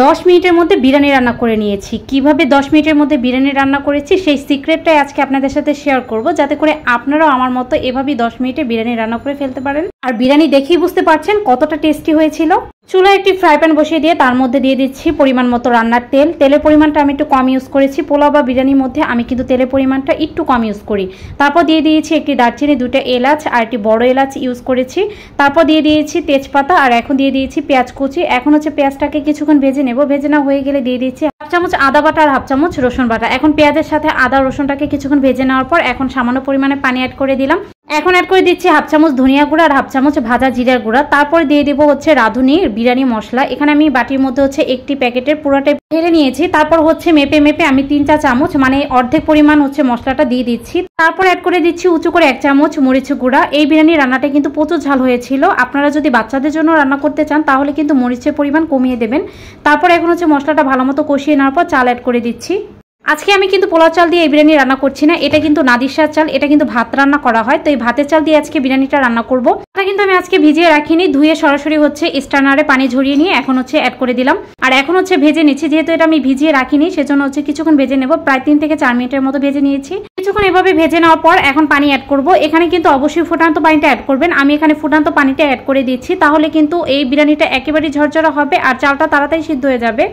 10 মিনিটের মধ্যে বিরিয়ানি রান্না করে নিয়েছি। কিভাবে 10 মিনিটের মধ্যে বিরিয়ানি রান্না করেছি সেই সিক্রেটটাই আজকে আপনাদের সাথে শেয়ার করব, যাতে করে আপনারাও আমার মতো এভাবেই 10 মিনিটে বিরিয়ানি রান্না করে ফেলতে পারেন। আর বিরিয়ানি দেখেই বুঝতে পারছেন কতটা টেস্টি হয়েছিল। চুলায় একটি ফ্রাই প্যান বসিয়ে দিয়ে তার মধ্যে দিয়ে দিচ্ছি পরিমাণ মতো রান্নার তেল। তেলের পরিমাণটা আমি একটু কম ইউজ করেছি। পোলাও বা বিরিয়ানির মধ্যে আমি কিন্তু তেলের পরিমাণটা একটু কম ইউজ করি। তারপর দিয়ে দিয়েছি একটি দারচিনি, 2টা এলাচ আর একটি বড় এলাচ ইউজ করেছি। তারপর দিয়ে দিয়েছি তেজপাতা আর এখন দিয়ে দিয়েছি পেঁয়াজ কুচি। এখন হচ্ছে পেঁয়াজটাকে কিছুক্ষণ ভেজে নেব। ভেজে না হয়ে গেলে দিয়ে দিচ্ছি 1/2 চামচ আদা বাটা আর 1/2 চামচ রসুন বাটা। এখন পেঁয়াজের সাথে আদা রসুনটাকে কিছুক্ষণ ভেজে নেওয়ার পর এখন সামান্য পরিমাণে পানি অ্যাড করে দিলাম। এখন অ্যাড করে দিচ্ছি 1/2 চামচ ধনিয়া গুঁড়া আর 1/2 চামচ ভাজা জিরার গুঁড়া। তারপর দিয়ে দেবো হচ্ছে রাঁধুনি বিরিয়ানি মশলা। এখানে আমি বাটির মধ্যে হচ্ছে একটি প্যাকেটের পুরোটাই ঢেলে নিয়েছি। তারপর হচ্ছে মেপে মেপে আমি 3-4 চামচ মানে অর্ধেক পরিমাণ হচ্ছে মশলাটা দিয়ে দিচ্ছি। তারপর অ্যাড করে দিচ্ছি উঁচু করে 1 চামচ মরিচ গুঁড়া। এই বিরিয়ানি রান্নাটা কিন্তু প্রচুর ঝাল হয়েছিল। আপনারা যদি বাচ্চাদের জন্য রান্না করতে চান তাহলে কিন্তু মরিচের পরিমাণ কমিয়ে দেবেন। তারপর এখন হচ্ছে মশলাটা ভালো মতো কষিয়ে নেওয়ার পর চাল অ্যাড করে দিচ্ছি। আজকে আমি কিন্তু পোলাও চাল দিয়ে এই বিরিয়ানি রান্না করছি না, এটা কিন্তু নাদিরশাহ চাল, এটা কিন্তু ভাত রান্না করা হয়। তো এই ভাতের চাল দিয়ে আজকে বিরিয়ানিটা রান্না করব। এটা কিন্তু আমি আজকে ভিজিয়ে রাখিনি, ধুয়ে সরাসরি হচ্ছে স্ট্যানারে পানি ঝরিয়ে নিয়ে এখন হচ্ছে অ্যাড করে দিলাম। আর এখন হচ্ছে ভেজে নিচ্ছি, যেহেতু এটা আমি ভিজিয়ে রাখিনি সেজন্য হচ্ছে কিছুক্ষণ ভেজে নেব। প্রায় 3 থেকে 4 মিনিটের মতো ভেজে নিয়েছি। কিছুক্ষণ এভাবে ভেজে নেওয়ার পর এখন পানি অ্যাড করব। এখানে কিন্তু অবশ্যই ফুটান্ত পানিটা অ্যাড করবেন। আমি এখানে ফুটান্ত পানিটা অ্যাড করে দিচ্ছি, তাহলে কিন্তু এই বিরিয়ানিটা একেবারেই ঝরঝরা হবে আর চালটা তাড়াতাড়ি সিদ্ধ হয়ে যাবে।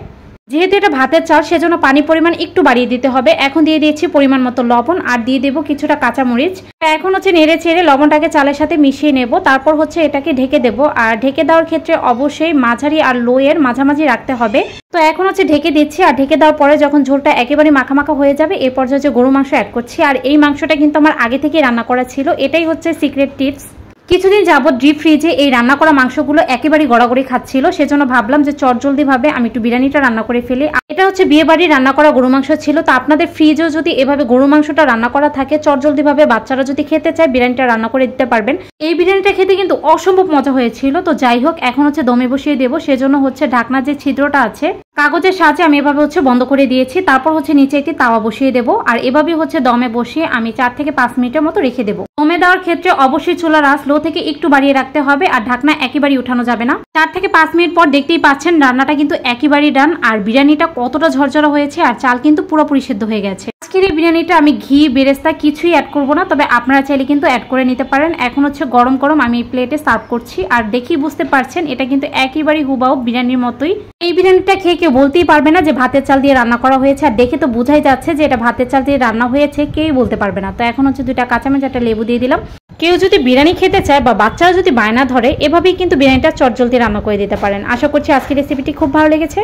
যেহেতু এটা ভাতের চাল সেজন্য পানি পরিমাণ একটু বাড়িয়ে দিতে হবে। এখন দিয়ে দিয়েছি পরিমাণ মতো লবণ আর দিয়ে দেবো কিছুটা কাঁচামরিচ। এখন হচ্ছে নেড়ে চেড়ে লবণটাকে চালের সাথে মিশিয়ে নেব। তারপর হচ্ছে এটাকে ঢেকে দেব। আর ঢেকে দেওয়ার ক্ষেত্রে অবশ্যই মাঝারি আর লো এর মাঝামাঝি রাখতে হবে। তো এখন হচ্ছে ঢেকে দিচ্ছি। আর ঢেকে দেওয়ার পরে যখন ঝোলটা একেবারে মাখামাখা হয়ে যাবে এই পর্যায়ে হচ্ছে গরু মাংস অ্যাড করছি। আর এই মাংসটা কিন্তু আমার আগে থেকে রান্না করা ছিল, এটাই হচ্ছে সিক্রেট টিপস। কিছুদিন যাবত ডিপ ফ্রিজে এই রান্না করা মাংসগুলো একেবারে গড়াগড়ি খাচ্ছিল, সেজন্য ভাবলাম যে চটজলদি ভাবে আমি একটু বিরিয়ানিটা রান্না করে ফেলি। এটা হচ্ছে বিয়ে বাড়ির রান্না করা গরু মাংস ছিল। তো আপনাদের ফ্রিজেও যদি এভাবে গরু মাংসটা রান্না করা থাকে, চটজলদি ভাবে বাচ্চারা যদি খেতে চায় বিরিয়ানিটা রান্না করে দিতে পারবেন। এই বিরিয়ানিটা খেতে কিন্তু অসম্ভব মজা হয়েছিল। তো যাই হোক, এখন হচ্ছে দমে বসিয়ে দেবো। সেজন্য হচ্ছে ঢাকনার যে ছিদ্রটা আছে কাগজের সাহায্যে আমি এভাবে হচ্ছে বন্ধ করে দিয়েছি। তারপর হচ্ছে নিচে একটি তাওয়া বসিয়ে দেবো। আর এভাবে হচ্ছে দমে বসিয়ে আমি 4 থেকে 5 মিনিটের মতো রেখে দেবো। দমে দেওয়ার ক্ষেত্রে অবশ্যই চুলার আঁচ লো থেকে একটু বাড়িয়ে রাখতে হবে আর ঢাকনা একেবারেই উঠানো যাবে না। 4 থেকে 5 মিনিট পর দেখতেই পাচ্ছেন রান্নাটা কিন্তু একেবারেই ডান। আর বিরিয়ানিটা কতটা ঝরঝরা হয়েছে আর চাল কিন্তু পুরোপুরি সিদ্ধ হয়ে গেছে। আজকের এই বিরিয়ানিটা আমি ঘি বেরেস্তা কিছুই অ্যাড করবো না, তবে আপনারা চাইলে কিন্তু অ্যাড করে নিতে পারেন। এখন হচ্ছে গরম গরম আমি এই প্লেটে সার্ভ করছি। আর দেখেই বুঝতে পারছেন এটা কিন্তু একেবারেই হুবাহু বিরিয়ানির মতোই। এই বিরিয়ানিটা খেয়ে কেউ বলতেই পারবে না যে ভাতের চাল দিয়ে রান্না করা হয়েছে। আর দেখে তো বোঝাই যাচ্ছে যে এটা ভাতের চাল দিয়ে রান্না হয়েছে, কেউই বলতে পারবে না। তো এখন হচ্ছে 2টা কাঁচামরিচ একটা লেবু দিয়ে দিলাম। কেউ যদি বিরিয়ানি খেতে চায় বা বাচ্চারা যদি বায়না ধরে এভাবেই কিন্তু বিরিয়ানিটা চটজলদি রান্না করে দিতে পারেন। আশা করছি আজকের রেসিপিটি খুব ভালো লেগেছে।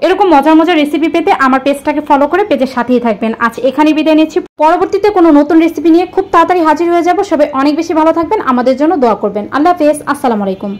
এরকম মজার মজার রেসিপি পেতে আমার পেজটাকে ফলো করে পেজের সাথেই থাকবেন। আজ এখানেই বিদায় নিচ্ছি। পরবর্তীতে কোনো নতুন রেসিপি নিয়ে খুব তাড়াতাড়ি হাজির হয়ে যাব। সবাই অনেক বেশি ভালো থাকবেন, আমাদের জন্য দোয়া করবেন। আল্লাহ হাফেজ, আসসালামু আলাইকুম।